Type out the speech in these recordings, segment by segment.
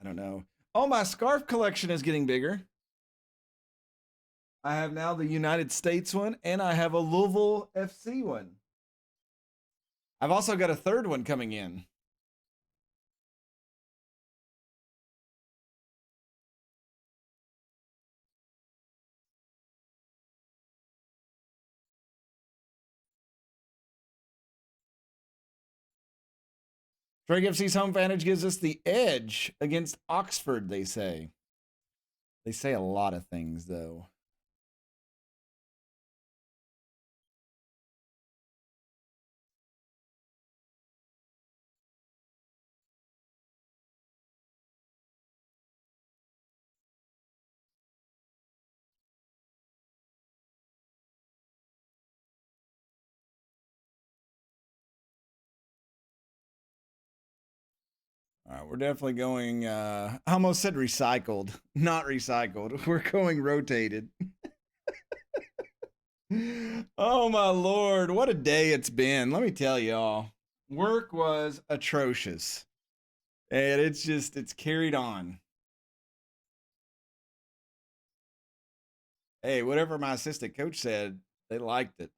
I don't know. Oh, my scarf collection is getting bigger. I have now the United States one, and I have a Louisville FC one. I've also got a third one coming in. Drake FC's home advantage gives us the edge against Oxford, they say. They say a lot of things, though. All right, we're definitely going, I almost said recycled, not recycled. We're going rotated. Oh, my Lord. What a day it's been. Let me tell y'all. Work was atrocious. And it's carried on. Hey, whatever my assistant coach said, they liked it.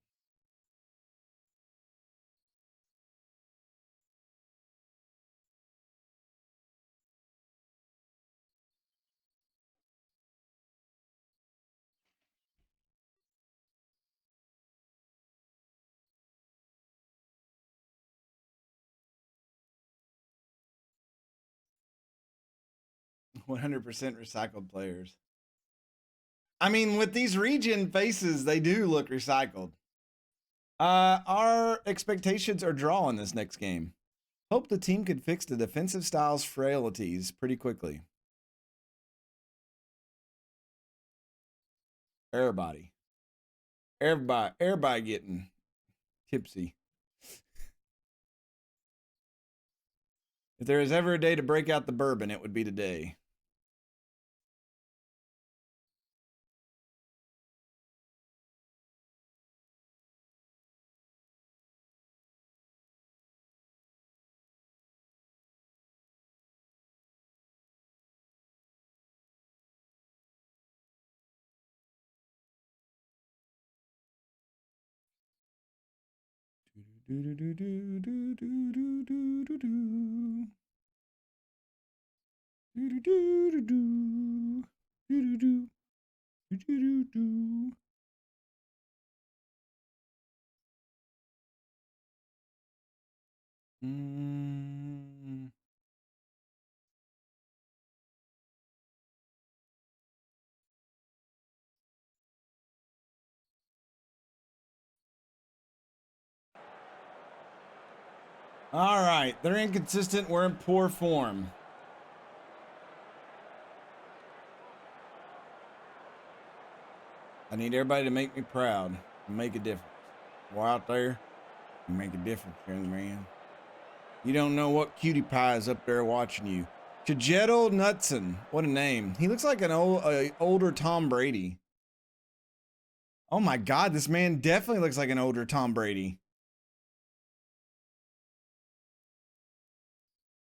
100% recycled players. I mean, with these region faces, they do look recycled. Our expectations are draw in this next game. Hope the team could fix the defensive style's frailties pretty quickly. Everybody getting tipsy. If there is ever a day to break out the bourbon, it would be today. Do do do do do do do do do do. Do do do do do do do do do do. Mm. All right, they're inconsistent. We're in poor form. I need everybody to make me proud and make a difference. Go out there and make a difference, young man. You don't know what cutie pie is up there watching you. Chajetto Knudsen. What a name. He looks like an older Tom Brady. Oh my God, this man definitely looks like an older Tom Brady.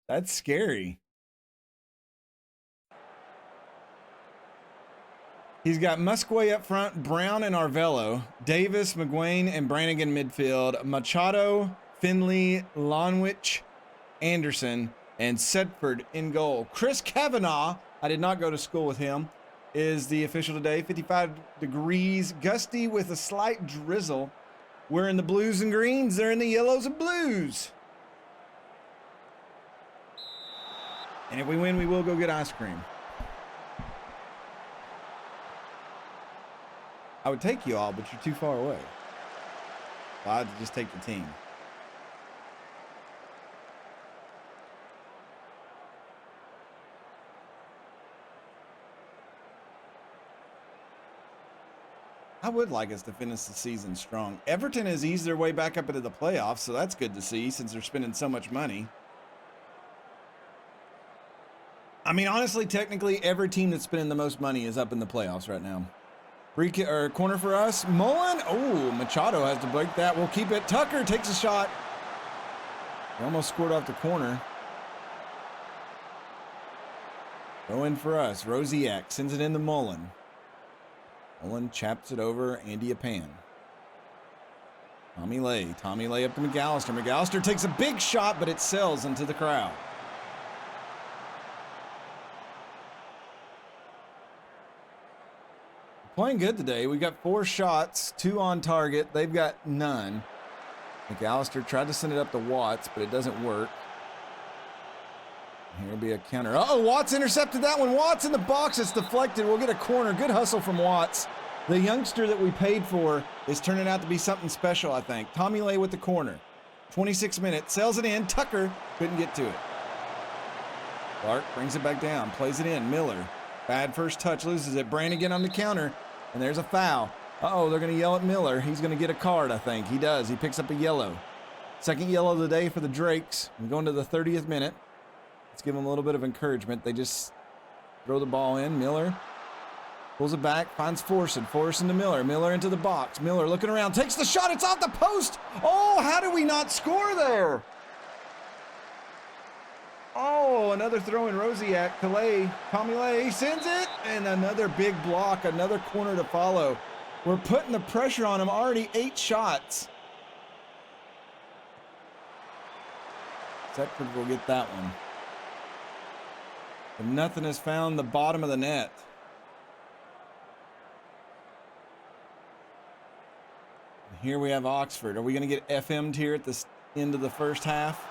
That's scary. He's got Musquay up front, Brown and Arvello, Davis, McGuane, and Brannigan midfield, Machado, Finley, Lonwich, Anderson, and Sedford in goal. Chris Kavanaugh, I did not go to school with him, is the official today. 55 degrees, gusty with a slight drizzle. We're in the blues and greens. They're in the yellows and blues. And if we win, we will go get ice cream. I would take you all, but you're too far away. So I had to just take the team. I would like us to finish the season strong. Everton has eased their way back up into the playoffs, so that's good to see since they're spending so much money. I mean, honestly, technically, every team that's spending the most money is up in the playoffs right now. Free kick or corner for us. Mullen. Oh, Machado has to break that. We'll keep it. Tucker takes a shot. He almost scored off the corner. Throw in for us. Rosiak sends it in to Mullen. Mullen chaps it over Andy Apan. Tommy Lay up to McAllister. McAllister takes a big shot, but it sails into the crowd. Playing good today. We got 4 shots, 2 on target. They've got none. McAllister tried to send it up to Watts, but it doesn't work. Here'll be a counter. Uh-oh, Watts intercepted that one. Watts in the box. It's deflected. We'll get a corner. Good hustle from Watts. The youngster that we paid for is turning out to be something special, I think. Tommy Lay with the corner. 26 minutes. Sails it in. Tucker couldn't get to it. Clark brings it back down. Plays it in. Miller. Bad first touch. Loses it. Brannigan on the counter. And there's a foul. Uh-oh, they're going to yell at Miller. He's going to get a card, I think. He does. He picks up a yellow. Second yellow of the day for the Drakes. We're going to the 30th minute. Let's give them a little bit of encouragement. They just throw the ball in. Miller pulls it back, finds Forson. Forson to Miller. Miller into the box. Miller looking around, takes the shot. It's off the post. Oh, how do we not score there? Oh, another throw in Rosiak to Lay. Tommy Lay sends it, and another big block, another corner to follow. We're putting the pressure on him. Already 8 shots. Thetford will get that one. But nothing has found the bottom of the net. Here we have Oxford. Are we going to get FM'd here at the end of the first half?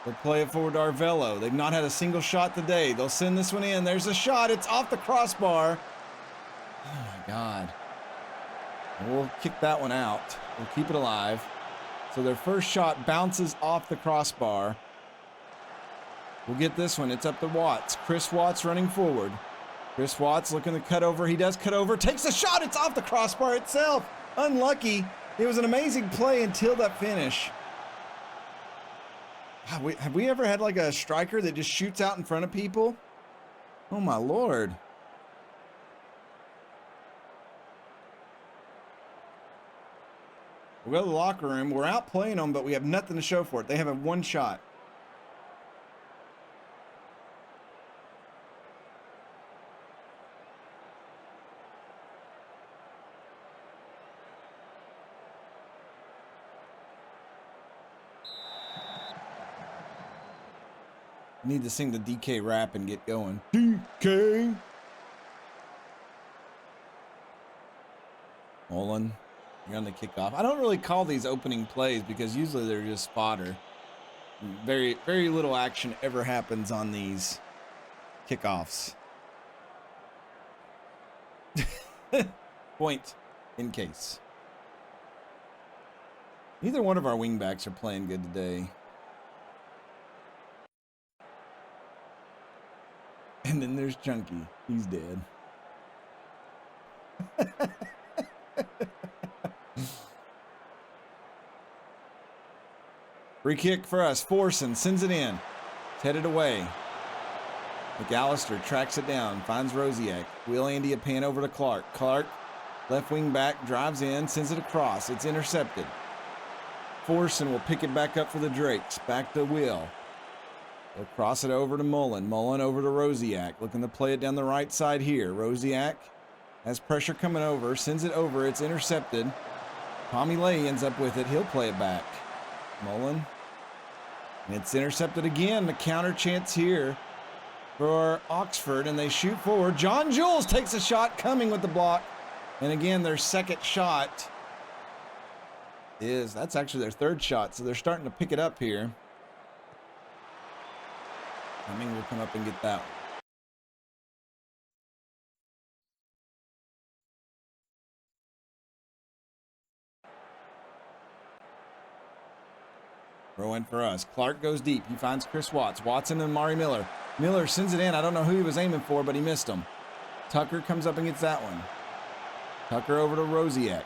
They'll play it forward to Arvello. They've not had a single shot today. They'll send this one in. There's a shot. It's off the crossbar. Oh, my God. We'll kick that one out. We'll keep it alive. So their first shot bounces off the crossbar. We'll get this one. It's up to Watts. Chris Watts running forward. Chris Watts looking to cut over. He does cut over. Takes a shot. It's off the crossbar itself. Unlucky. It was an amazing play until that finish. Have we ever had like a striker that just shoots out in front of people? Oh, my Lord. We'll go to the locker room. We're out playing them, but we have nothing to show for it. They have a 1 shot. Need to sing the DK rap and get going. DK. Mullen, you're on the kickoff. I don't really call these opening plays because usually they're just fodder. Very, very little action ever happens on these kickoffs. Point in case. Neither one of our wingbacks are playing good today. And then there's Chunky. He's dead. Free kick for us. Forson sends it in. It's headed away. McAllister tracks it down. Finds Rosiak. Wheel Andy Apan over to Clark. Clark, left wing back, drives in, sends it across. It's intercepted. Forson will pick it back up for the Drakes. Back to Will. They'll cross it over to Mullen. Mullen over to Rosiak. Looking to play it down the right side here. Rosiak has pressure coming over. Sends it over. It's intercepted. Tommy Lay ends up with it. He'll play it back. Mullen. And it's intercepted again. The counter chance here for Oxford. And they shoot forward. John Jules takes a shot, coming with the block. And again, their second shot that's actually their third shot. So they're starting to pick it up here. Cumming will come up and get that one. Throw in for us. Clark goes deep. He finds Chris Watts. Watson and Mari Miller. Miller sends it in. I don't know who he was aiming for, but he missed him. Tucker comes up and gets that one. Tucker over to Rosiak.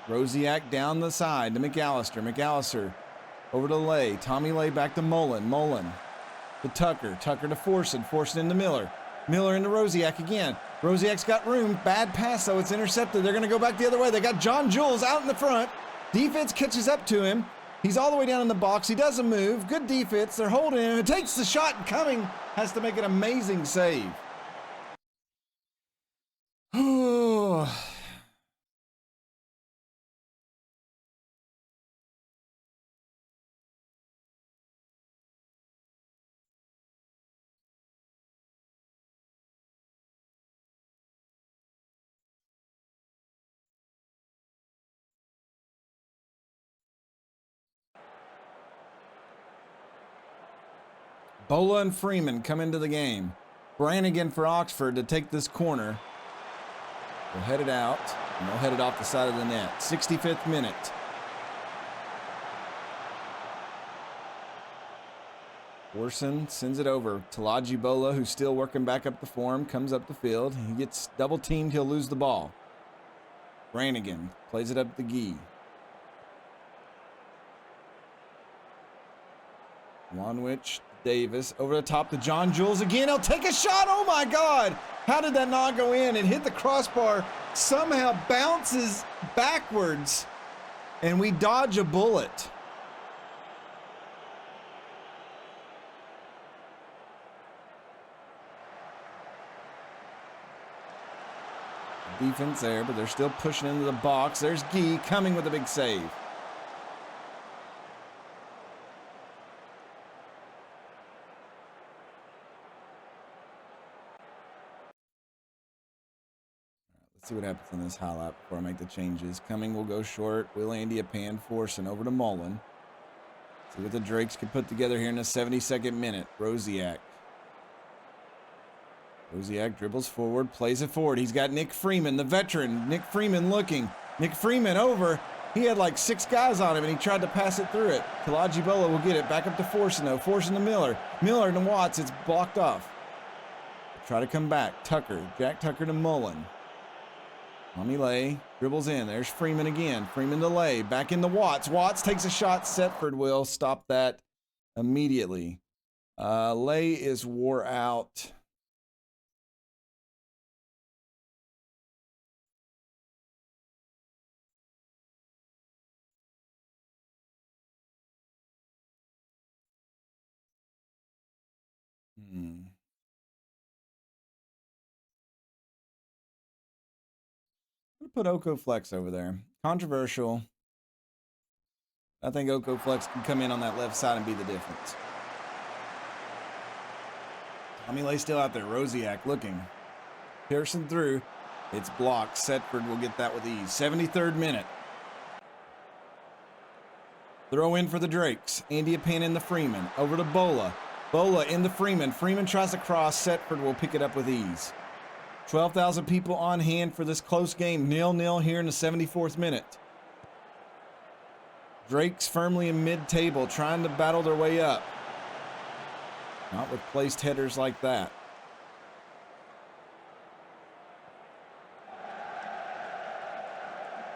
Rosiak down the side to McAllister. McAllister over to Lay. Tommy Lay back to Mullen. Mullen to Tucker. Tucker to Forson. Forson into Miller. Miller into Rosiak again. Rosiak's got room. Bad pass, though. It's intercepted. They're going to go back the other way. They got John Jules out in the front. Defense catches up to him. He's all the way down in the box. He doesn't move. Good defense. They're holding him. It takes the shot, and Cumming has to make an amazing save. Oh. Bola and Freeman come into the game. Brannigan for Oxford to take this corner. We'll head it out, and they'll head it off the side of the net. 65th minute. Orson sends it over. Talaji Bola, who's still working back up the form, comes up the field. He gets double teamed. He'll lose the ball. Brannigan plays it up the Gee. Wanwich, Davis, over the top to John Jules again. He'll take a shot. Oh my God. How did that not go in? It hit the crossbar, somehow bounces backwards, and we dodge a bullet. Defense there, but they're still pushing into the box. There's Gee coming with a big save. Let's see what happens in this highlight before I make the changes. Cumming will go short. Will Andiapan forcing over to Mullen. See what the Drakes can put together here in the 72nd minute. Rosiak dribbles forward, plays it forward. He's got Nick Freeman, the veteran. Nick Freeman looking. Nick Freeman over. He had like 6 guys on him, and he tried to pass it through it. Kalaji Bola will get it. Back up to Forsen, though. Forsen to Miller. Miller to Watts. It's blocked off. Try to come back. Tucker. Jack Tucker to Mullen. Tommy Lay dribbles in. There's Freeman again. Freeman to Lay. Back into Watts. Watts takes a shot. Setford will stop that immediately. Lay is wore out. Put Oko Flex over there. Controversial. I think Oko Flex can come in on that left side and be the difference. Tommy Lay still out there. Rosiak looking. Pearson through. It's blocked. Setford will get that with ease. 73rd minute. Throw in for the Drakes. Andiapan in the Freeman. Over to Bola. Bola in the Freeman. Freeman tries to cross. Setford will pick it up with ease. 12,000 people on hand for this close game. 0-0 here in the 74th minute. Drakes firmly in mid-table, trying to battle their way up. Not with placed headers like that.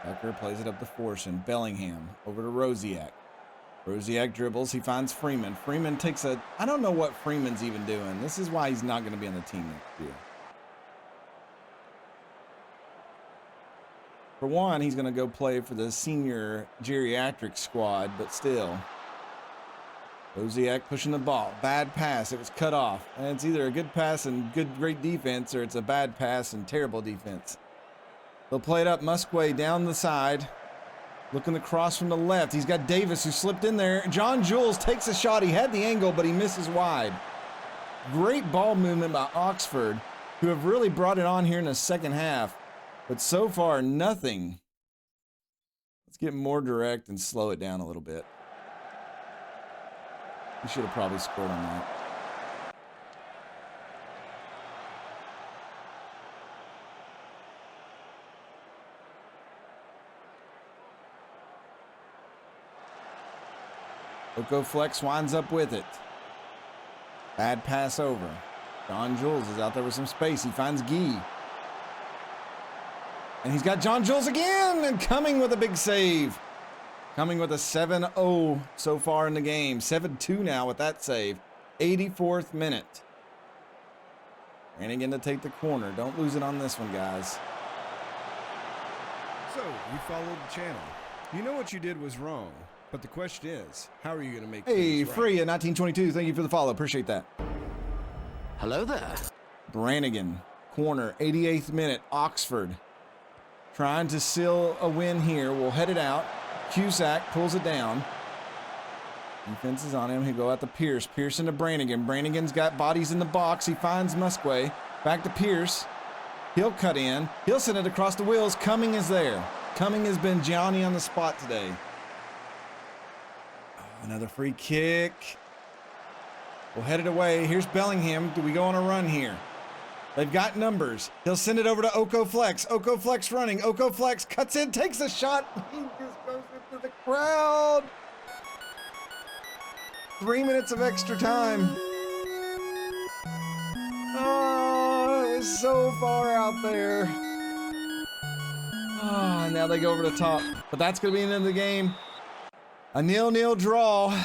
Tucker plays it up to Forsen. Bellingham over to Rosiak. Rosiak dribbles. He finds Freeman. Freeman takes a... I don't know what Freeman's even doing. This is why he's not going to be on the team next year. For one, he's going to go play for the senior geriatric squad, but still. Rosiak pushing the ball. Bad pass. It was cut off. And it's either a good pass and great defense, or it's a bad pass and terrible defense. They'll play it up Musquay down the side. Looking to cross from the left. He's got Davis who slipped in there. John Jules takes a shot. He had the angle, but he misses wide. Great ball movement by Oxford, who have really brought it on here in the second half. But so far, nothing. Let's get more direct and slow it down a little bit. We should have probably scored on that. Oko Flex winds up with it. Bad pass over. John Jules is out there with some space. He finds Gee. And he's got John Jules again, and coming with a big save. Coming with a 7-0 so far in the game. 7-2 now with that save. 84th minute. Brannigan to take the corner. Don't lose it on this one, guys. So, you followed the channel. You know what you did was wrong. But the question is, how are you going to make Hey, things right? Free at 1922. Thank you for the follow. Appreciate that. Hello there. Brannigan. corner. 88th minute, Oxford trying to seal a win here. We'll head it out. Cusack pulls it down. Defense is on him. He'll go out to Pierce. Pierce into Brannigan. Brannigan's got bodies in the box. He finds Musquay. Back to Pierce. He'll cut in. He'll send it across the wheels. Cumming is there. Cumming has been Johnny on the spot today. Oh, another free kick. We'll head it away. Here's Bellingham. Do we go on a run here? They've got numbers. He'll send it over to Oko Flex. Oko Flex running. Oko Flex cuts in, takes a shot. He just goes into the crowd. 3 minutes of extra time. Oh, it was so far out there. Oh, and now they go over the top. But that's going to be the end of the game. A 0-0 draw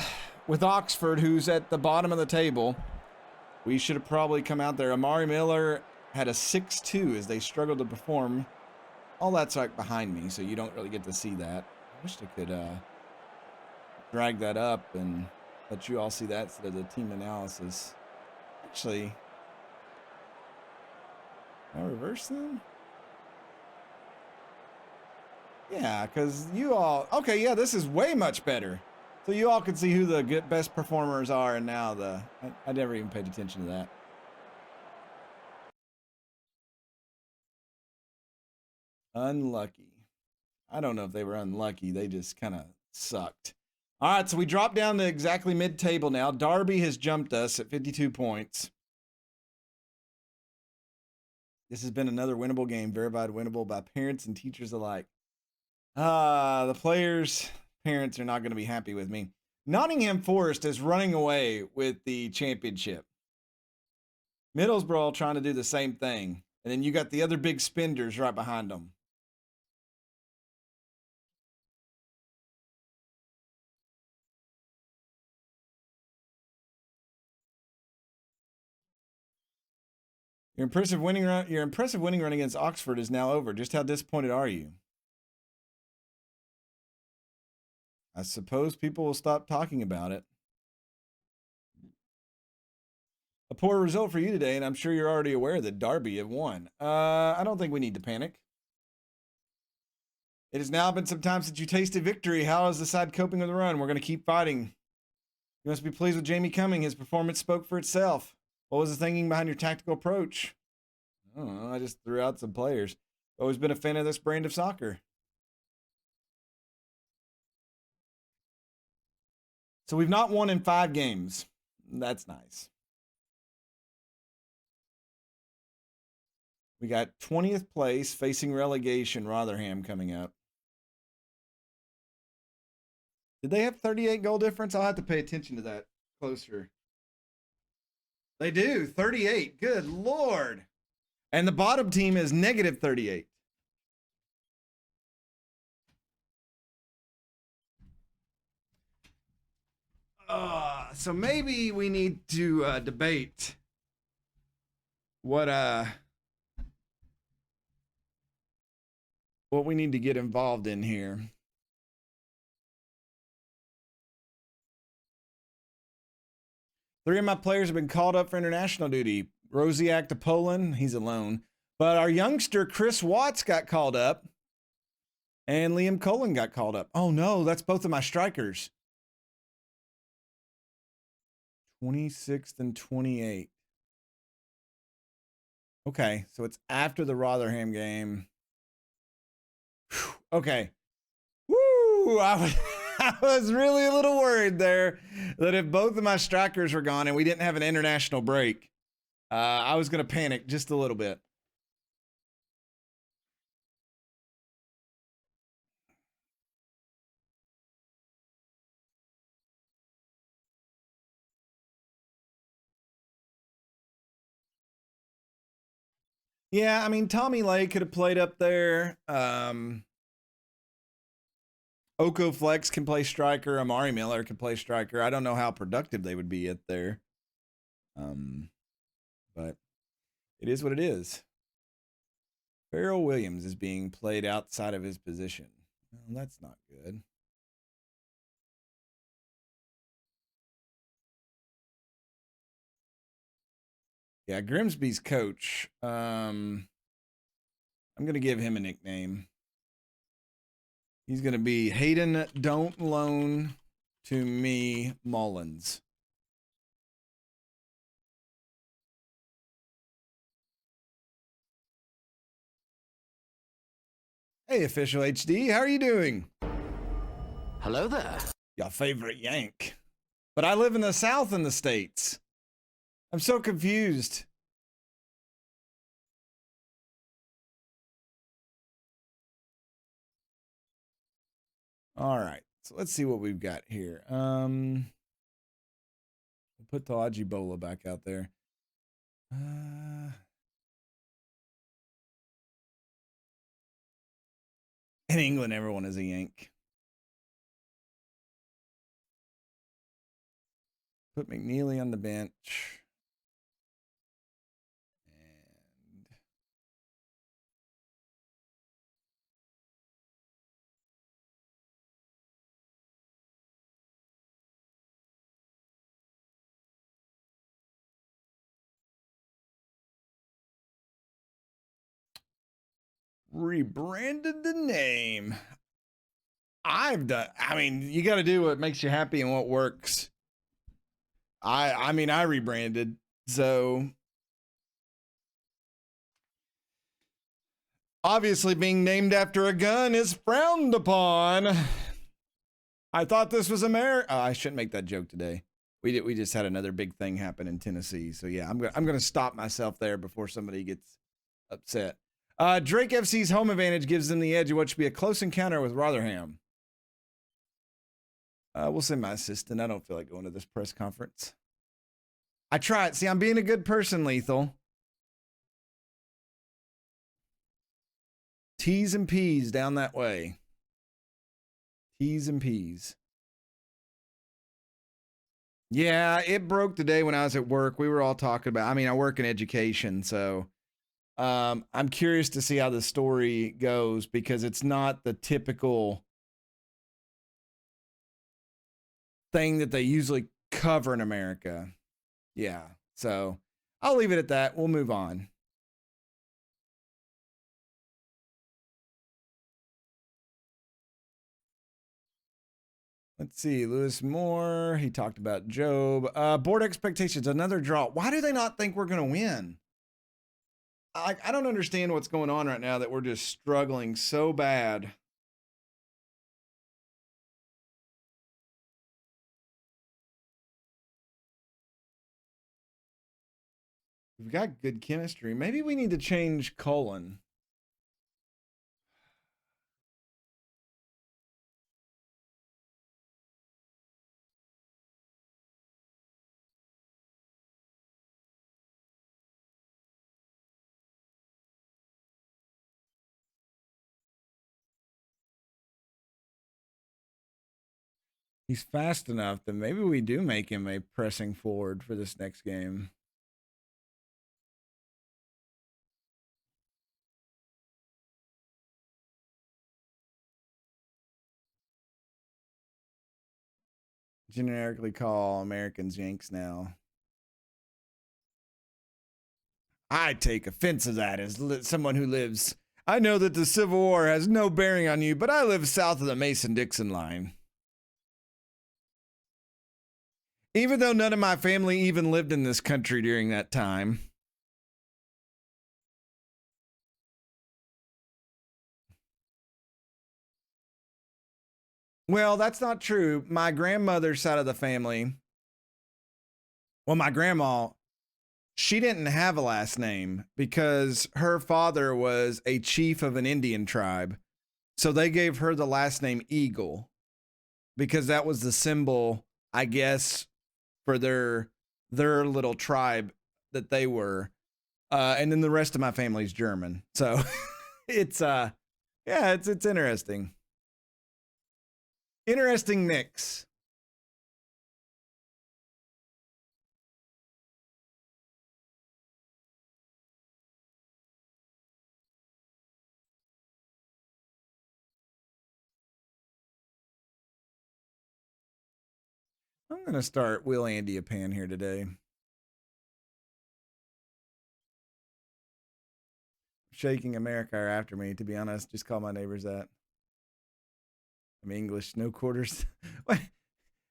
with Oxford, who's at the bottom of the table. We should have probably come out there. Amari Miller had a 6-2 as they struggled to perform. All that's right behind me, so you don't really get to see that. I wish I could drag that up and let you all see that instead of the team analysis. Actually, can I reverse them? Yeah, because you all... Okay, yeah, this is way much better. So you all can see who the best performers are, and now I never even paid attention to that. Unlucky. I don't know if they were unlucky. They just kind of sucked. All right, so we dropped down to exactly mid-table now. Derby has jumped us at 52 points. This has been another winnable game, verified winnable by parents and teachers alike. The players' parents are not going to be happy with me. Nottingham Forest is running away with the championship. Middlesbrough trying to do the same thing. And then you got the other big spenders right behind them. Your impressive winning run against Oxford is now over. Just how disappointed are you? I suppose people will stop talking about it. A poor result for you today, and I'm sure you're already aware that Derby have won. I don't think we need to panic. It has now been some time since you tasted victory. How is the side coping with the run? We're going to keep fighting. You must be pleased with Jamie Cumming. His performance spoke for itself. What was the thinking behind your tactical approach? I don't know. I just threw out some players. Always been a fan of this brand of soccer. So we've not won in 5 games. That's nice. We got 20th place facing relegation, Rotherham coming up. Did they have 38 goal difference? I'll have to pay attention to that closer. They do, 38. Good Lord. And the bottom team is negative 38. So maybe we need to debate what we need to get involved in here. Three of my players have been called up for international duty. Rosiak to Poland, he's alone. But our youngster Chris Watts got called up, and Liam Colin got called up. Oh no, that's both of my strikers. 26th and 28th. Okay, so it's after the Rotherham game. Whew, okay. Woo! I was really a little worried there that if both of my strikers were gone and we didn't have an international break, I was going to panic just a little bit. Yeah, I mean, Tommy Lay could have played up there. Oko Flex can play striker. Amari Miller can play striker. I don't know how productive they would be at there. But it is what it is. Farrell Williams is being played outside of his position. Well, that's not good. Yeah, Grimsby's coach. I'm going to give him a nickname. He's going to be Hayden Don't Loan to Me Mullins. Hey, Official HD, how are you doing? Hello there. Your favorite Yank. But I live in the South in the States. I'm so confused. All right, so let's see what we've got here. We'll put the Ajibola back out there. In England, everyone is a Yank. Put McNeely on the bench. And rebranded the name. I mean, you got to do what makes you happy and what works. I mean, I rebranded. So obviously being named after a gun is frowned upon. I thought this was America. I shouldn't make that joke today. We just had another big thing happen in Tennessee. So yeah, I'm going to stop myself there before somebody gets upset. Drake FC's home advantage gives them the edge of what should be a close encounter with Rotherham. We'll send my assistant. I don't feel like going to this press conference. I tried. See, I'm being a good person, Lethal. T's and P's down that way. T's and P's. Yeah, it broke today when I was at work. We were all talking about, I mean, I work in education, so I'm curious to see how the story goes because it's not the typical thing that they usually cover in America. Yeah, so I'll leave it at that. We'll move on. Let's see, Lewis Moore. He talked about Job. Board expectations, another draw. Why do they not think we're going to win? I don't understand what's going on right now that we're just struggling so bad. We've got good chemistry. Maybe we need to change Colin. He's fast enough that maybe we do make him a pressing forward for this next game. Generically call Americans Yanks now. I take offense to that as someone who lives. I know that the Civil War has no bearing on you, but I live south of the Mason-Dixon line. Even though none of my family even lived in this country during that time. Well, that's not true. My grandmother's side of the family, well, my grandma, she didn't have a last name because her father was a chief of an Indian tribe. So they gave her the last name Eagle because that was the symbol, I guess, for their little tribe that they were. And then the rest of my family's German. So it's yeah, it's interesting. Interesting mix. I'm going to start Will Andy a pan here today. shaking America are after me, to be honest. Just call my neighbors that. I'm English, no quarters. What?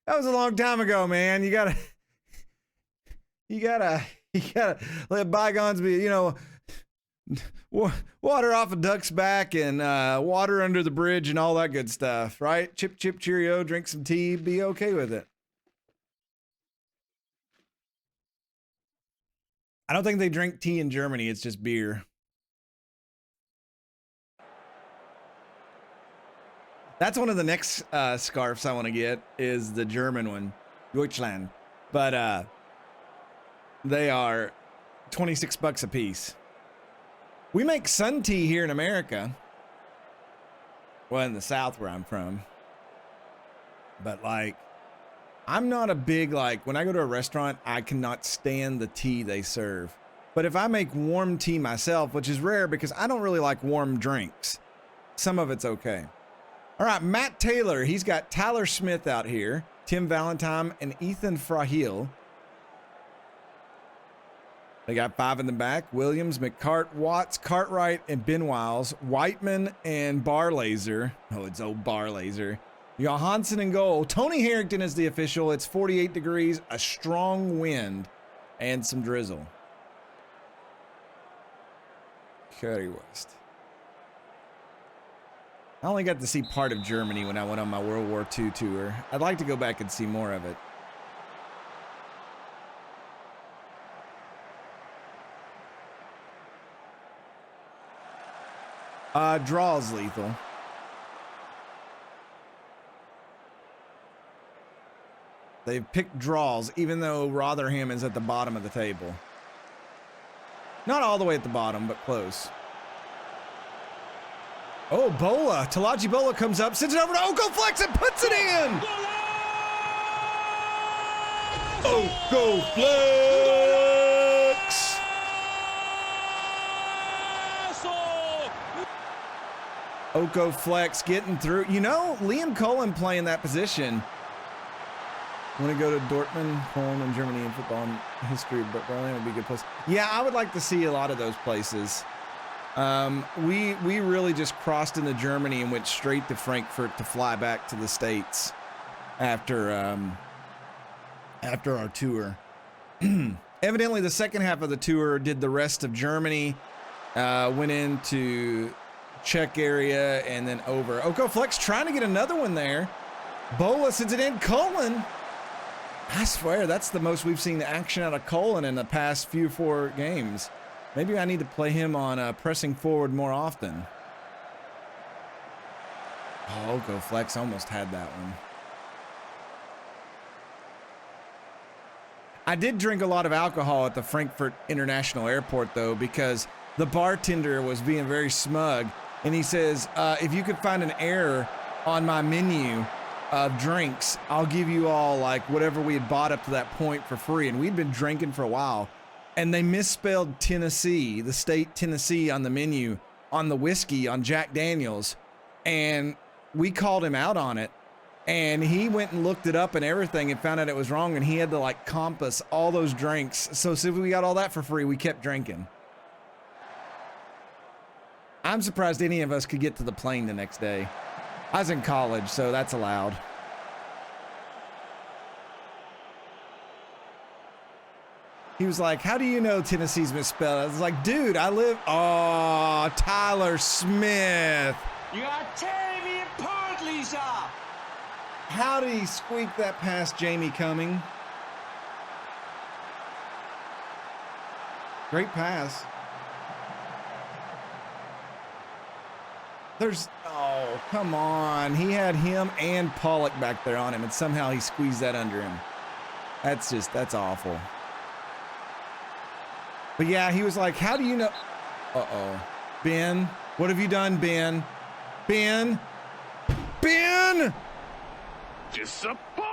That was a long time ago, man. You gotta let bygones be, water off a duck's back and water under the bridge and all that good stuff, right? Chip, chip, cheerio, drink some tea, be okay with it. I don't think they drink tea in Germany. It's just beer. That's one of the next scarves I want to get is the German one, Deutschland. But they are 26 bucks a piece. We make sun tea here in America. Well, in the South where I'm from. But like, I'm not a big, like, when I go to a restaurant, I cannot stand the tea they serve. But if I make warm tea myself, which is rare because I don't really like warm drinks, some of it's okay. All right, Matt Taylor, he's got Tyler Smith out here, Tim Valentine, and Ethan Frahil. They got 5 in the back. Williams, McCart, Watts, Cartwright, and Ben Wiles. Whiteman and Barlaser. Oh, it's old Barlaser. Johansson in goal. Tony Harrington is the official. It's 48 degrees, a strong wind, and some drizzle. Curry West. I only got to see part of Germany when I went on my World War II tour. I'd like to go back and see more of it. Draws lethal. They've picked draws, even though Rotherham is at the bottom of the table. Not all the way at the bottom, but close. Oh, Bola. Talaji Bola comes up, sends it over to Oko Flex and puts it in! Oko Flex! Oko Flex getting through. You know, Liam Cullen playing that position. Want to go to Dortmund, Poland, and Germany in football and history, but Berlin would be a good place. Yeah, I would like to see a lot of those places. We really just crossed into Germany and went straight to Frankfurt to fly back to the States after our tour. Evidently, the second half of the tour did the rest of Germany, went into Czech area and then over. Oko Flex trying to get another one there. Bola sends it in. Cullen. I swear that's the most we've seen the action out of Cullen in the past 4 games. Maybe I need to play him on pressing forward more often. Oh, Oko Flex almost had that one. I did drink a lot of alcohol at the Frankfurt International Airport, though, because the bartender was being very smug. And he says, if you could find an error on my menu of drinks, I'll give you all like whatever we had bought up to that point for free. And we'd been drinking for a while. And they misspelled Tennessee, the state Tennessee on the menu, on the whiskey, on Jack Daniels. And we called him out on it. And he went and looked it up and everything and found out it was wrong. And he had to like compass all those drinks. So since we got all that for free, we kept drinking. I'm surprised any of us could get to the plane the next day. I was in college, so that's allowed. He was like, how do you know Tennessee's misspelled? I was like, dude, I live... Oh, Tyler Smith. You are tearing me apart, Lisa. How did he squeak that past Jamie Cumming? Great pass. Oh, come on. He had him and Pollock back there on him, and somehow he squeezed that under him. That's awful. But yeah, he was like, how do you know? Uh-oh. Ben, what have you done, Ben? Ben? Ben! Disappointed!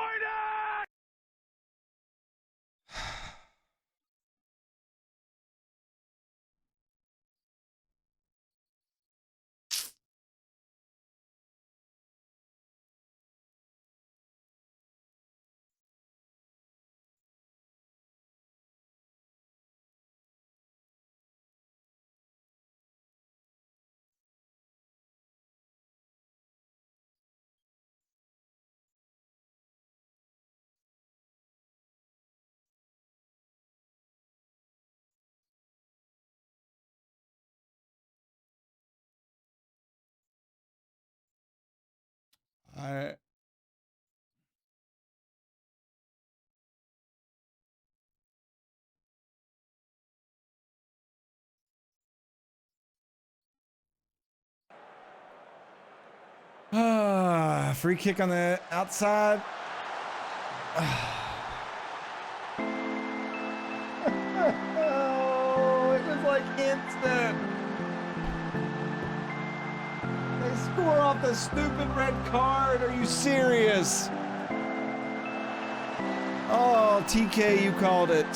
Free kick on the outside. Oh, it was like instant. They score off the stupid red card. Are you serious? Oh, TK, you called it.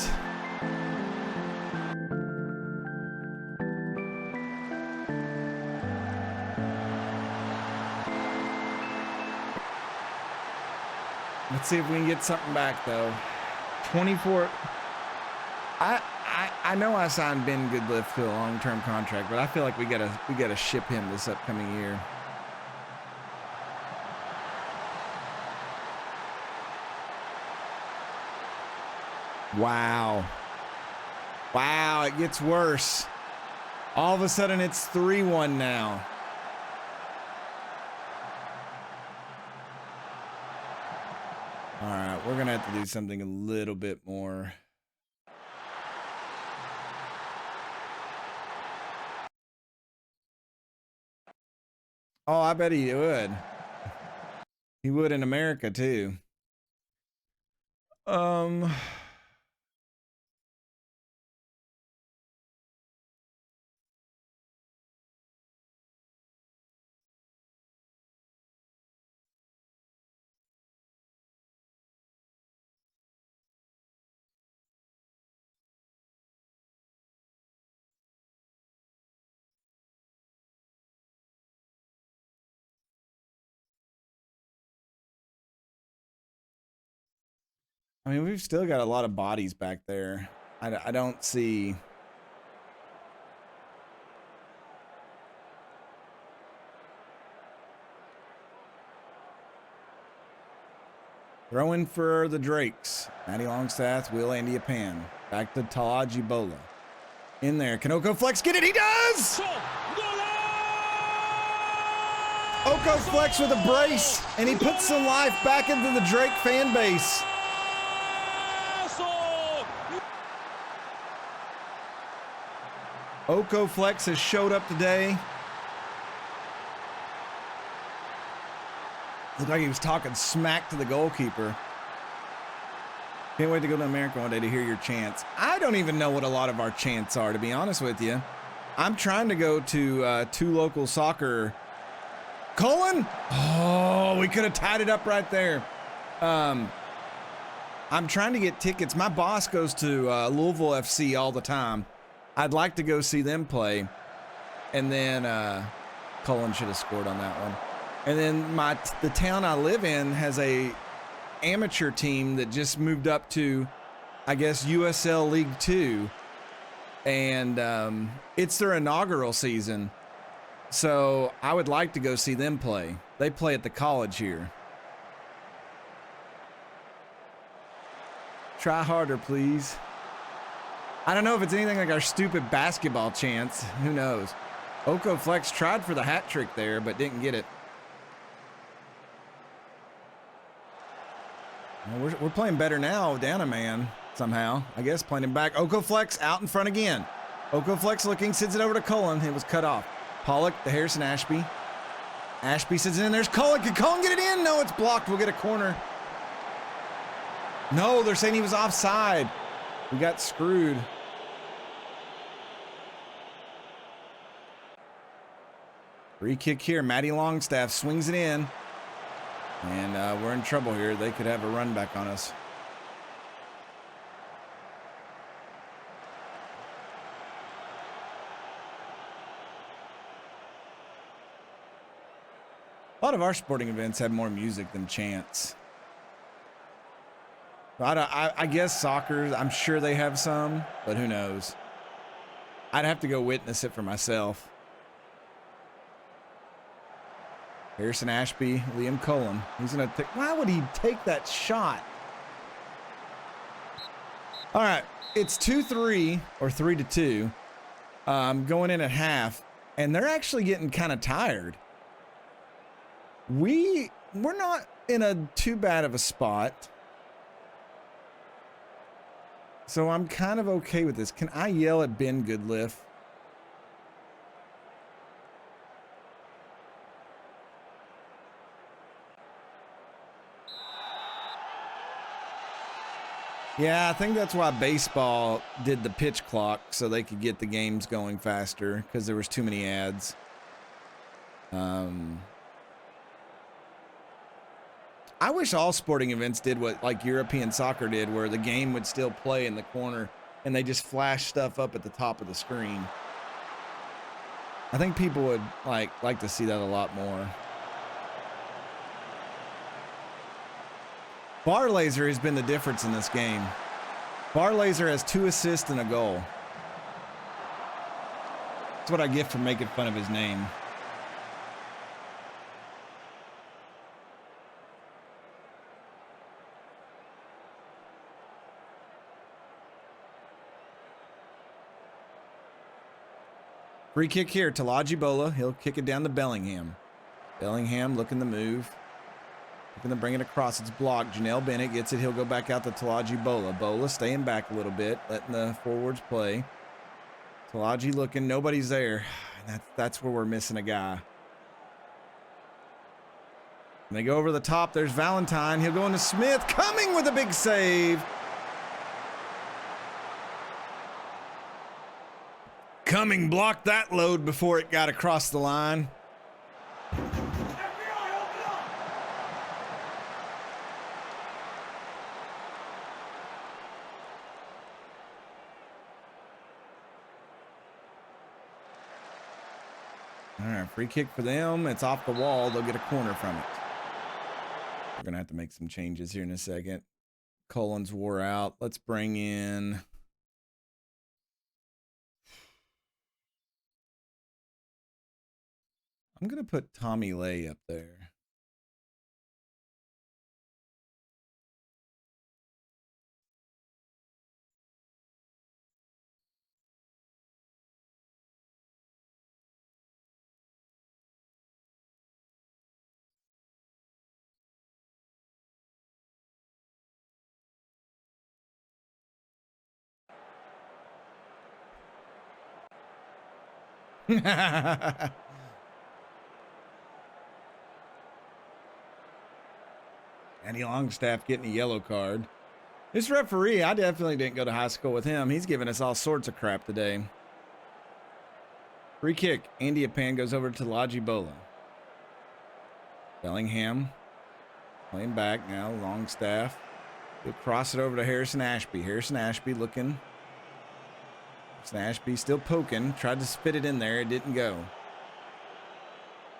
Let's see if we can get something back though. 24. I know I signed Ben Goodliff to a long-term contract, but I feel like we gotta ship him this upcoming year. Wow. Wow, it gets worse. All of a sudden it's 3-1 now. All right, we're gonna have to do something a little bit more. Oh, I bet he would. He would in America too. I mean, we've still got a lot of bodies back there. I don't see. Throwing for the Drakes. Matty Longstaff, Will Andy Pan. Back to Talaji Bola. In there. Can Oko Flex get it? He does! Oko Flex with a brace, and he puts some life back into the Drake fan base. Oko Flex has showed up today. Looked like he was talking smack to the goalkeeper. Can't wait to go to America one day to hear your chants. I don't even know what a lot of our chants are, to be honest with you. I'm trying to go to 2 local soccer. Colin? Oh, we could have tied it up right there. I'm trying to get tickets. My boss goes to Louisville FC all the time. I'd like to go see them play. And then Cullen should have scored on that one. And then the town I live in has a amateur team that just moved up to, I guess, USL League 2. And it's their inaugural season. So I would like to go see them play. They play at the college here. Try harder, please. I don't know if it's anything like our stupid basketball chants. Who knows? Oko Flex tried for the hat trick there, but didn't get it. Well, we're playing better now, down a man, somehow. I guess playing him back. Oko Flex out in front again. Oko Flex looking, sends it over to Cullen. It was cut off. Pollock, the Harrison Ashby. Ashby sends it in. There's Cullen. Can Cullen get it in? No, it's blocked. We'll get a corner. No, they're saying he was offside. We got screwed. Free kick here. Matty Longstaff swings it in. And we're in trouble here. They could have a run back on us. A lot of our sporting events have more music than chants. I guess soccer, I'm sure they have some, but who knows? I'd have to go witness it for myself. Harrison Ashby, Liam Cullen. He's going to take. Why would he take that shot? All right, it's 2-3 or 3-2. Going in at half, and they're actually getting kind of tired. We we're not in a too bad of a spot. So I'm kind of okay with this. Can I yell at Ben Goodliff? Yeah, I think that's why baseball did the pitch clock, so they could get the games going faster, because there was too many ads. I wish all sporting events did what like European soccer did, where the game would still play in the corner and they just flash stuff up at the top of the screen. I think people would like to see that a lot more. Bar Laser has been the difference in this game. Bar Laser has 2 assists and a goal. That's what I get for making fun of his name. Free kick here, Talaji Bola. He'll kick it down to Bellingham. Bellingham looking to move. Looking to bring it across. It's blocked. Janelle Bennett gets it. He'll go back out to Talaji Bola. Bola staying back a little bit, letting the forwards play. Talaji looking. Nobody's there. That's where we're missing a guy. And they go over the top. There's Valentine. He'll go into Smith. Coming with a big save. Cumming blocked that load before it got across the line. All right, free kick for them. It's off the wall. They'll get a corner from it. We're going to have to make some changes here in a second. Collins wore out. Let's bring in... I'm going to put Tommy Lay up there. Andy Longstaff getting a yellow card. This referee, I definitely didn't go to high school with him. He's giving us all sorts of crap today. Free kick. Andy Apan goes over to Talaji Bola. Bellingham playing back now. Longstaff. He'll cross it over to Harrison Ashby. Harrison Ashby looking. Harrison Ashby still poking. Tried to spit it in there. It didn't go.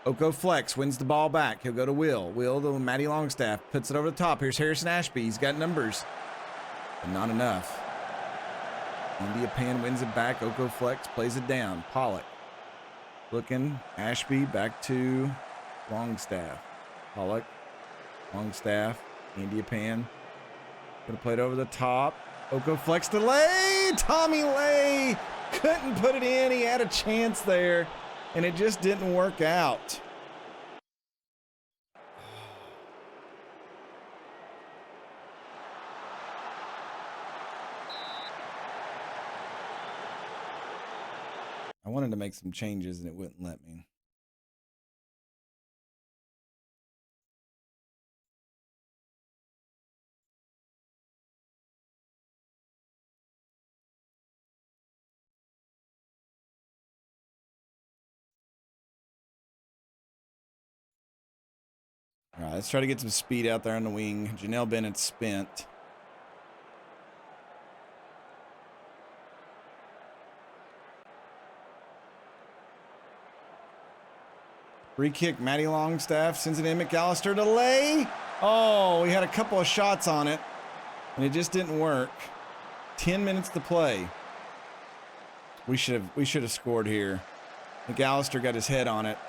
Oko Flex wins the ball back. He'll go to Will. Will to Matty Longstaff. Puts it over the top. Here's Harrison Ashby. He's got numbers. But not enough. India Pan wins it back. Oko Flex plays it down. Pollock. Looking. Ashby back to Longstaff. Pollock. Longstaff. India Pan. Gonna play it over the top. Oko Flex to Lay. Tommy Lay couldn't put it in. He had a chance there. And it just didn't work out. I wanted to make some changes and it wouldn't let me. All right, let's try to get some speed out there on the wing. Janelle Bennett's spent. Free kick, Matty Longstaff sends it in. McAllister to Lay. Oh, we had a couple of shots on it, and it just didn't work. 10 minutes to play. We should have scored here. McAllister got his head on it.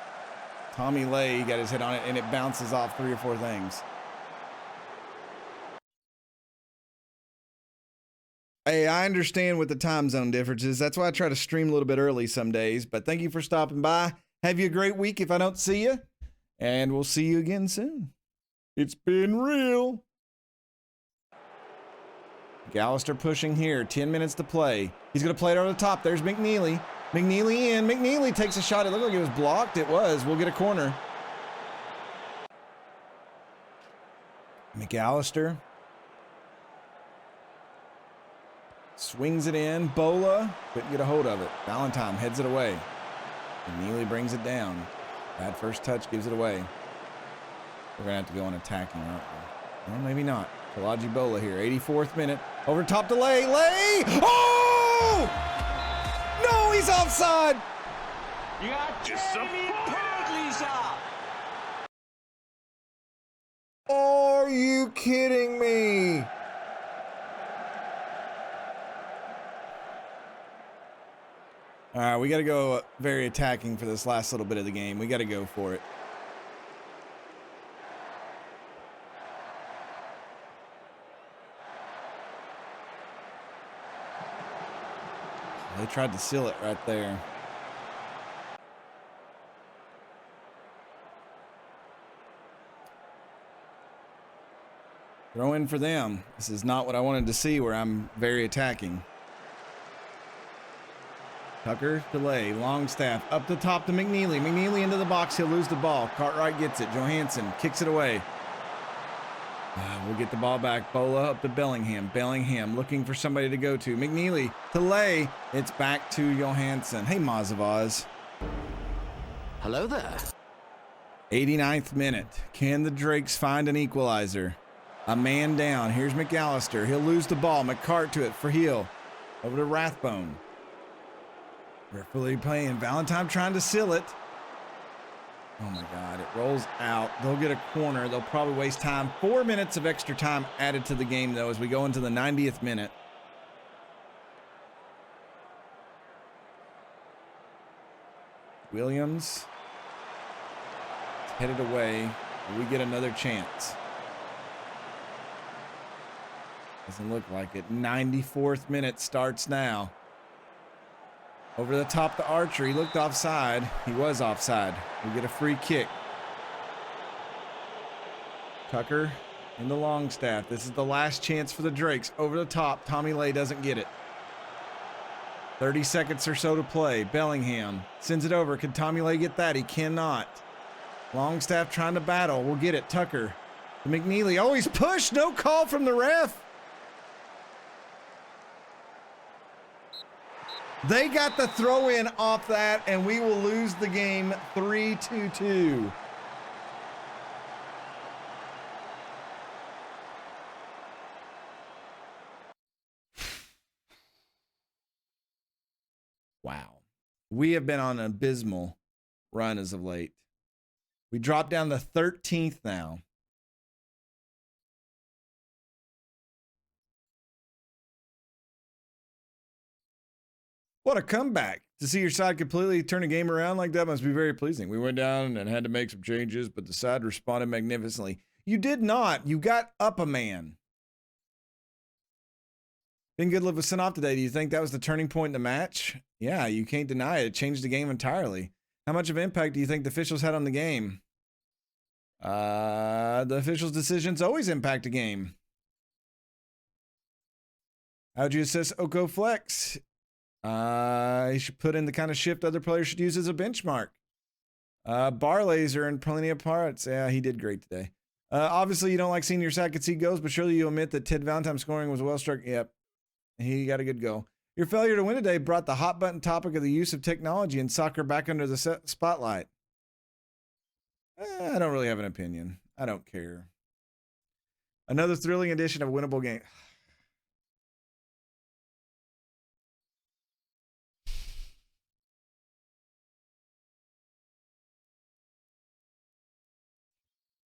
Tommy Lay got his head on it, and it bounces off 3 or 4 things. Hey, I understand with the time zone differences. That's why I try to stream a little bit early some days. But thank you for stopping by. Have you a great week if I don't see you. And we'll see you again soon. It's been real. McAllister pushing here. 10 minutes to play. He's going to play it over the top. There's McNeely. McNeely in. McNeely takes a shot. It looked like it was blocked. It was. We'll get a corner. McAllister swings it in. Bola couldn't get a hold of it. Valentine heads it away. McNeely brings it down. Bad first touch gives it away. We're going to have to go on attacking, aren't we? Well, maybe not. Kalaji Bola here. 84th minute. Over top to Lay. Lay! Oh! No, he's offside! You got Jamie Pardley's up. Are you kidding me? All right, we got to go very attacking for this last little bit of the game. We got to go for it. They tried to seal it right there. Throw in for them. This is not what I wanted to see where I'm very attacking. Tucker to Lay. Longstaff up the top to McNeely. McNeely into the box. He'll lose the ball. Cartwright gets it. Johansson kicks it away. We'll get the ball back. Bola up to Bellingham. Bellingham looking for somebody to go to. McNeely to Lay. It's back to Johansson. Hey, Mazavaz. Hello there. 89th minute. Can the Drakes find an equalizer? A man down. Here's McAllister. He'll lose the ball. McCart to it for Heel. Over to Rathbone. Referee playing. Valentine trying to seal it. Oh my God, it rolls out. They'll get a corner. They'll probably waste time. 4 minutes of extra time added to the game, though, as we go into the 90th minute. Williams is headed away. We get another chance. Doesn't look like it. 94th minute starts now. Over the top to Archer. He looked offside. He was offside. We get a free kick. Tucker into Longstaff. This is the last chance for the Drakes. Over the top. Tommy Lay doesn't get it. 30 seconds or so to play. Bellingham sends it over. Can Tommy Lay get that? He cannot. Longstaff trying to battle. We'll get it. Tucker to McNeely. Oh, he's pushed. No call from the ref. They got the throw in off that, and we will lose the game 3-2. Wow. We have been on an abysmal run as of late. We dropped down to 13th now. What a comeback. To see your side completely turn a game around like that must be very pleasing. We went down and had to make some changes, but the side responded magnificently. You did not. You got up a man. Ben Goodliffe was sent off today. Do you think that was the turning point in the match? Yeah, you can't deny it. It changed the game entirely. How much of an impact do you think the officials had on the game? The officials' decisions always impact a game. How'd you assess Oko Flex? He should put in the kind of shift other players should use as a benchmark. Barlaser and plenty of parts. Yeah, he did great today. Obviously, you don't like seeing your side concede goals, but surely you admit that Ted Valentine's scoring was well struck. Yep, he got a good goal. Your failure to win today brought the hot button topic of the use of technology in soccer back under the spotlight. I don't really have an opinion. I don't care. Another thrilling edition of a winnable game.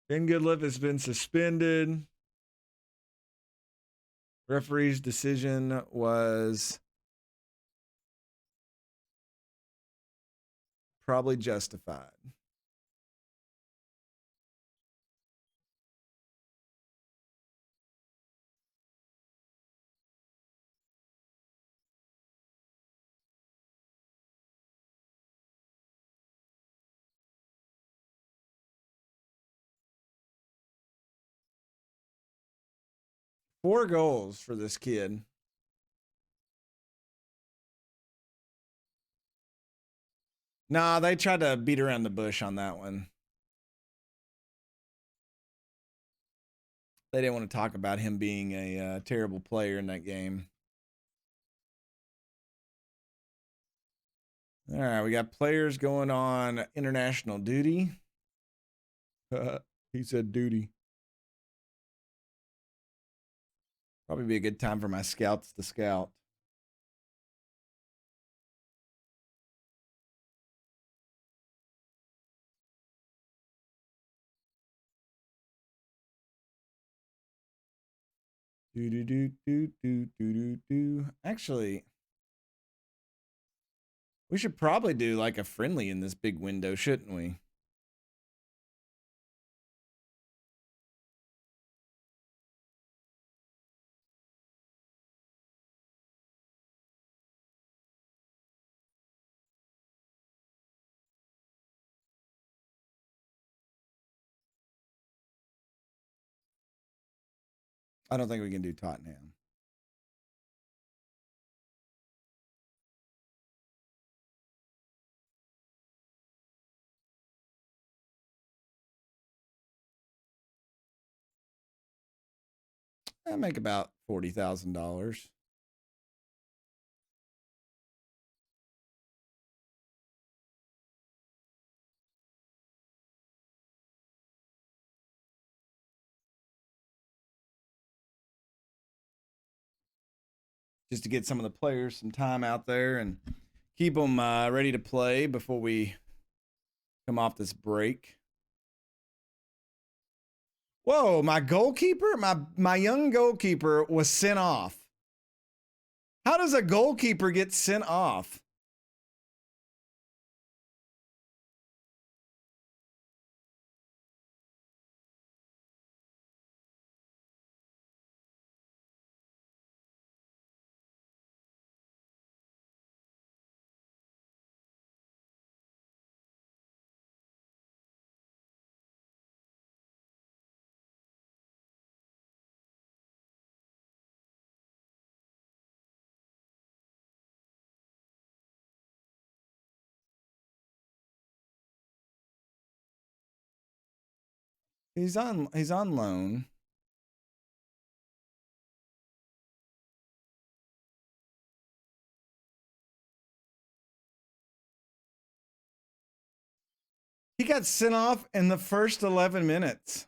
Ben Goodliffe has been suspended. Referee's decision was probably justified. 4 goals for this kid. Nah, they tried to beat around the bush on that one. They didn't want to talk about him being a terrible player in that game. All right, we got players going on international duty. He said duty. Probably be a good time for my scouts to scout. Actually, we should probably do like a friendly in this big window, shouldn't we? I don't think we can do Tottenham. I make about $40,000. Just to get some of the players some time out there and keep them ready to play before we come off this break. Whoa, my goalkeeper, my young goalkeeper was sent off. How does a goalkeeper get sent off? He's on loan. He got sent off in the first 11 minutes.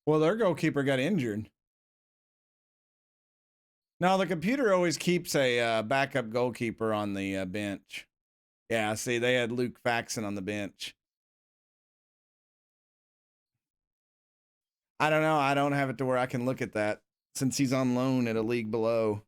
Well, their goalkeeper got injured. Now, the computer always keeps a backup goalkeeper on the bench. Yeah, see, they had Luke Faxon on the bench. I don't know. I don't have it to where I can look at that since he's on loan at a league below.